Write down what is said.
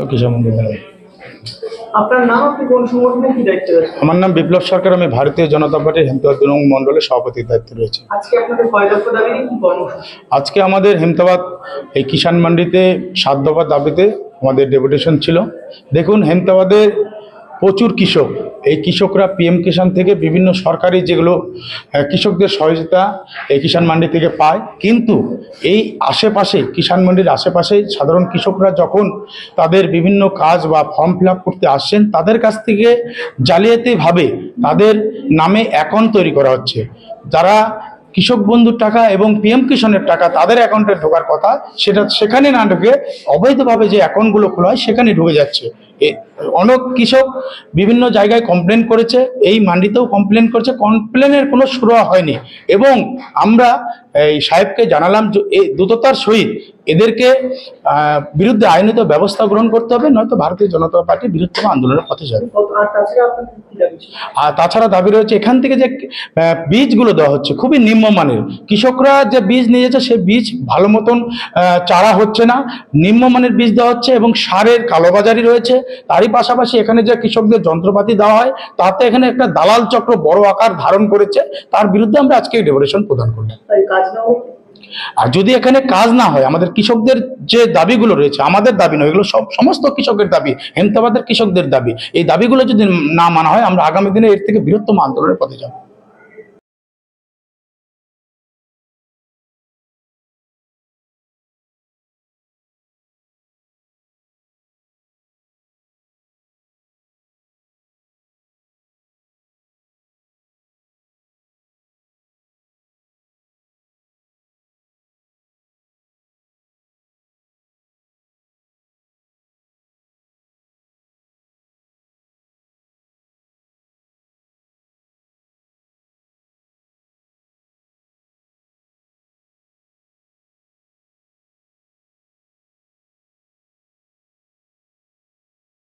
কিষাণ মন্ডল। আপনার নাম, আপনি কোন সংগঠনে কি দায়িত্বে আছেন? আমার নাম বিপ্লব সরকার, আমি ভারতীয় জনতা পার্টির হেমতাবাদ ২ নং মন্ডলের সভাপতির দায়িত্বে রয়েছে। আজকে আপনাদের কয় দফা দাবি নিয়ে কি কর্মসূচি? আজকে আমাদের হেমতাবাদ এই কিষাণ মান্ডিতে ৭ দফা দাবিতে আমাদের ডেপুটেশন ছিল। দেখুন, হেমতাবাদের প্রচুর কৃষক, এই কৃষকরা পিএম কিষাণ থেকে বিভিন্ন সরকারি যেগুলো কৃষকদের সহযোগিতা এই কিষাণ মান্ডি থেকে পায়, কিন্তু এই আশেপাশে কিষাণ মান্ডির আশেপাশে সাধারণ কৃষকরা যখন তাদের বিভিন্ন কাজ বা ফর্ম ফিল আপ করতে আসছেন, তাদের কাছ থেকে জালিয়াতিভাবে তাদের নামে অ্যাকাউন্ট তৈরি করা হচ্ছে। যারা কৃষক বন্ধুর টাকা এবং পিএম কিষাণের টাকা তাদের অ্যাকাউন্টে ঢোকার কথা, সেটা সেখানে না ঢুকে অবৈধভাবে যে অ্যাকাউন্টগুলো খোলা হয় সেখানে ঢুকে যাচ্ছে। অনেক কৃষক বিভিন্ন জায়গায় কমপ্লেন করেছে, এই মান্ডিতেও কমপ্লেন করেছে, কমপ্লেনের কোনো শুরু হয়নি। এবং আমরা এই সাহেবকে জানালাম যে এই দ্রুততার সহিত এদেরকে বিরুদ্ধে আইনত ব্যবস্থা গ্রহণ করতে হবে, নয়তো ভারতীয় জনতা পার্টি বৃহত্তম আন্দোলনের পথে যাবে। আর তাছাড়া দাবি রয়েছে, এখান থেকে যে বীজগুলো দেওয়া হচ্ছে খুবই নিম্নমানের, কৃষকরা যে বীজ নিয়ে যাচ্ছে সেই বীজ ভালো মতন চারা হচ্ছে না, নিম্নমানের বীজ দেওয়া হচ্ছে এবং সারের কালোবাজারি রয়েছে। তারই পাশাপাশি এখানে যে কৃষকদের যন্ত্রপাতি দেওয়া হয় তাতে এখানে একটা দালাল চক্র বড় আকার ধারণ করেছে। তার বিরুদ্ধে আমরা আজকে ডেপুটেশন প্রদান করলাম। আর যদি এখানে কাজ না হয়, আমাদের কৃষকদের যে দাবিগুলো রয়েছে, আমাদের দাবি নয়, এগুলো সমস্ত কৃষকের দাবি, হেমতাবাদের কৃষকদের দাবি, এই দাবিগুলো যদি না মানা হয়, আমরা আগামী দিনে এর থেকে বৃহত্তম আন্দোলনের পথে যাব।